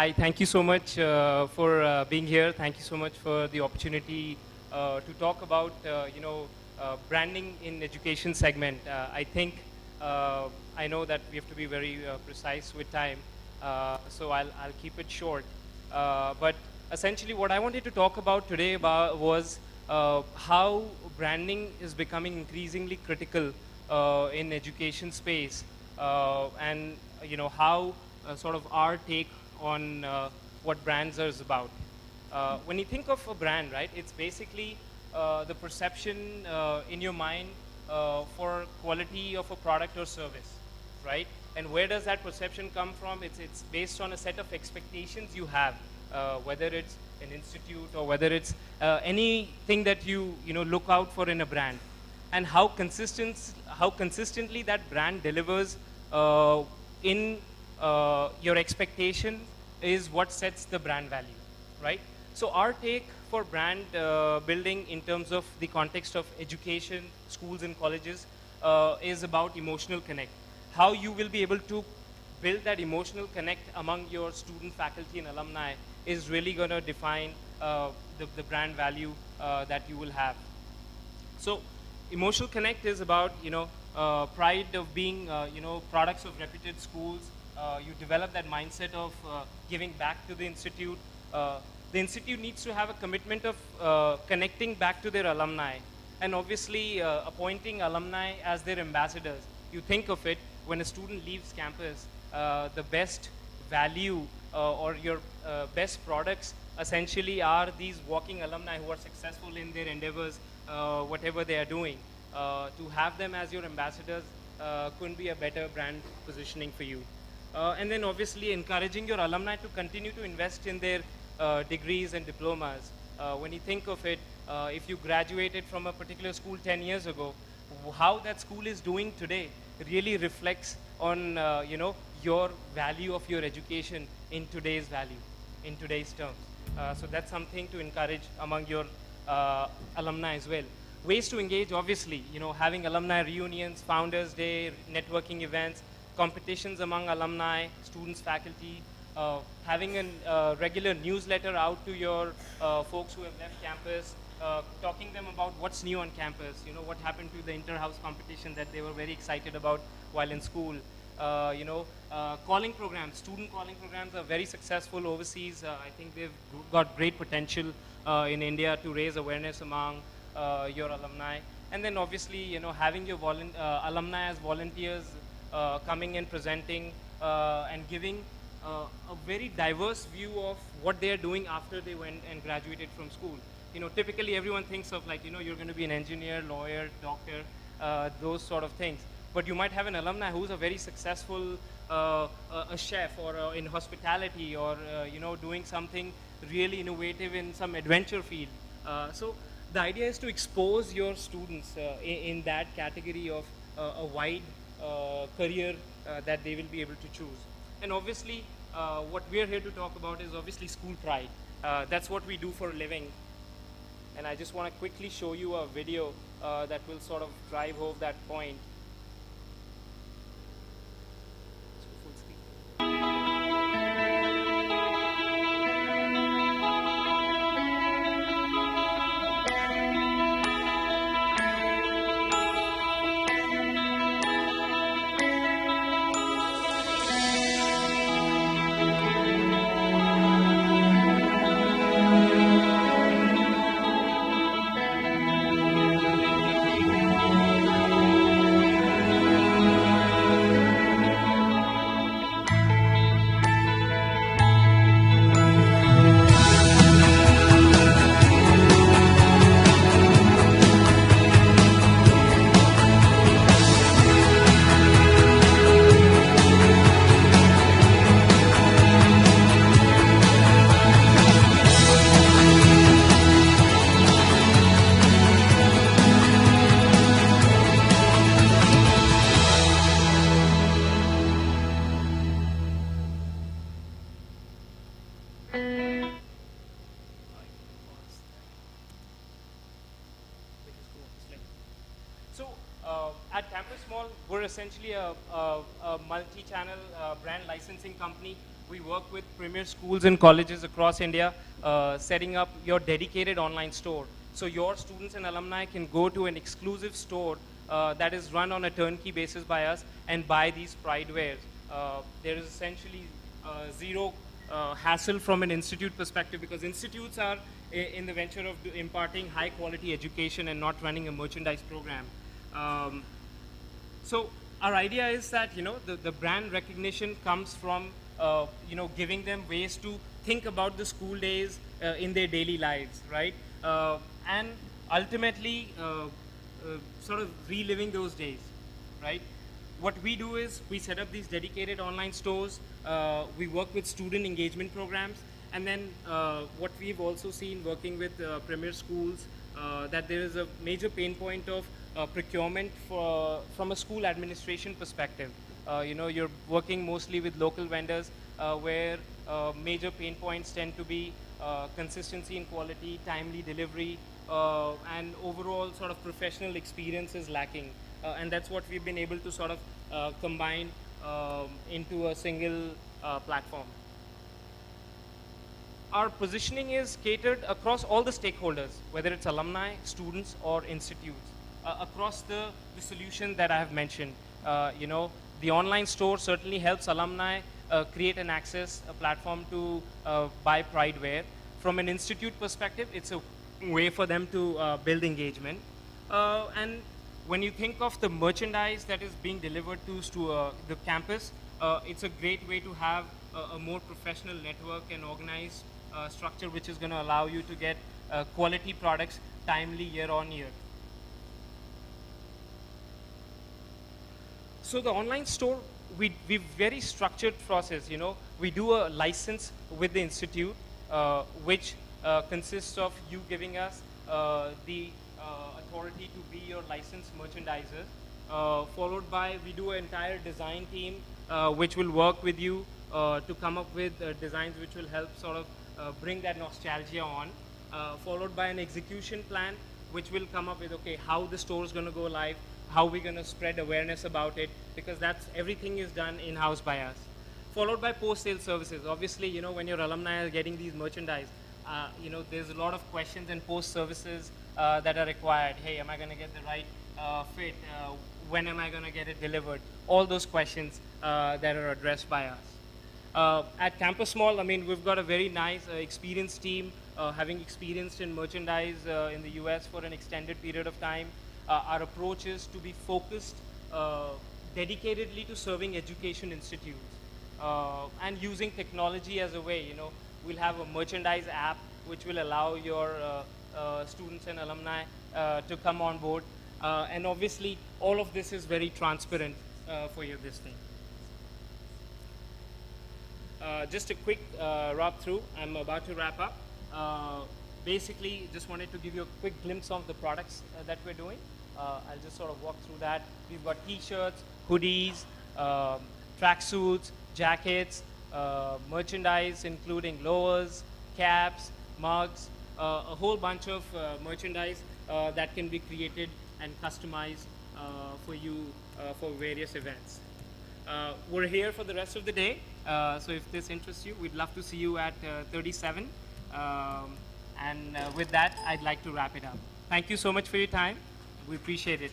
Hi, thank you so much for being here. Thank you so much for the opportunity to talk about, branding in education segment. I think I know that we have to be very precise with time, so I'll keep it short. But essentially, what I wanted to talk about today was how branding is becoming increasingly critical in education space, and how sort of our take on what brands are about. When you think of a brand, right, it's basically the perception in your mind for quality of a product or service, right? And where does that perception come from? It's based on a set of expectations you have, whether it's an institute or whether it's anything that you know look out for in a brand, and how consistently that brand delivers in your expectation is what sets the brand value, right? So our take for brand building in terms of the context of education, schools and colleges is about emotional connect. How you will be able to build that emotional connect among your student, faculty and alumni is really going to define the brand value that you will have. So emotional connect is about pride of being products of reputed schools. You develop that mindset of giving back to the institute. The institute needs to have a commitment of connecting back to their alumni, and obviously appointing alumni as their ambassadors. You think of it, when a student leaves campus, the best value or your best products essentially are these walking alumni who are successful in their endeavors, whatever they are doing. To have them as your ambassadors couldn't be a better brand positioning for you. And then obviously encouraging your alumni to continue to invest in their degrees and diplomas. When you think of it, if you graduated from a particular school 10 years ago, how that school is doing today really reflects on your value of your education in today's value, in today's terms. So that's something to encourage among your alumni as well. Ways to engage, obviously, having alumni reunions, Founders Day, networking events, competitions among alumni, students, faculty, having a regular newsletter out to your folks who have left campus, talking them about what's new on campus, what happened to the inter-house competition that they were very excited about while in school. Calling programs, student calling programs are very successful overseas. I think they've got great potential in India to raise awareness among your alumni. And then obviously, having your alumni as volunteers coming and presenting and giving a very diverse view of what they are doing after they went and graduated from school. Typically everyone thinks of like, you're going to be an engineer, lawyer, doctor, those sort of things. But you might have an alumni who's a very successful a chef, or in hospitality, or doing something really innovative in some adventure field. So the idea is to expose your students in that category of a wide career that they will be able to choose. And obviously, what we're here to talk about is obviously school pride. That's what we do for a living. And I just want to quickly show you a video that will sort of drive home that point. Full screen. So at Campus Mall, we're essentially a multi-channel brand licensing company. we work with premier schools and colleges across India, setting up your dedicated online store. So your students and alumni can go to an exclusive store that is run on a turnkey basis by us and buy these pride wares. There is essentially zero hassle from an institute perspective, because institutes are in the venture of imparting high quality education and not running a merchandise program. So our idea is that, you know, the brand recognition comes from, you know, giving them ways to think about the school days in their daily lives, right? And ultimately sort of reliving those days, right? What we do is we set up these dedicated online stores, we work with student engagement programs, and then what we've also seen working with premier schools, that there is a major pain point of procurement from a school administration perspective. You know, you're working mostly with local vendors where major pain points tend to be consistency in quality, timely delivery, and overall sort of professional experience is lacking. And that's what we've been able to sort of combine into a single platform. Our positioning is catered across all the stakeholders, whether it's alumni, students, or institutes, across the solution that I have mentioned. You know, the online store certainly helps alumni create and access a platform to buy Prideware. From an institute perspective, it's a way for them to build engagement. And when you think of the merchandise that is being delivered to the campus, it's a great way to have a more professional network and organized structure, which is going to allow you to get quality products timely year on year. So the online store, we very structured process. You know, we do a license with the institute, which consists of you giving us the authority to be your licensed merchandiser, followed by we do an entire design team which will work with you to come up with designs which will help sort of bring that nostalgia on, followed by an execution plan which will come up with, okay, how the store is going to go live, how we're going to spread awareness about it, because that's everything is done in-house by us. Followed by post-sale services. Obviously, you know, when your alumni are getting these merchandise, you know, there's a lot of questions and post-services that are required. Hey, am I going to get the right fit? When am I going to get it delivered? All those questions that are addressed by us. At Campus Mall, I mean, we've got a very nice experienced team, having experienced in merchandise in the US for an extended period of time. Our approach is to be focused dedicatedly to serving education institutes and using technology as a way. You know, we'll have a merchandise app which will allow your students and alumni to come on board. And obviously, all of this is very transparent for you, this thing. Just a quick run through. I'm about to wrap up. Basically, just wanted to give you a quick glimpse of the products that we're doing. I'll just sort of walk through that. We've got t-shirts, hoodies, tracksuits, jackets, merchandise including lowers, caps, mugs, a whole bunch of merchandise that can be created and customized for you for various events. We're here for the rest of the day, so if this interests you, we'd love to see you at 37. And with that, I'd like to wrap it up. Thank you so much for your time. We appreciate it.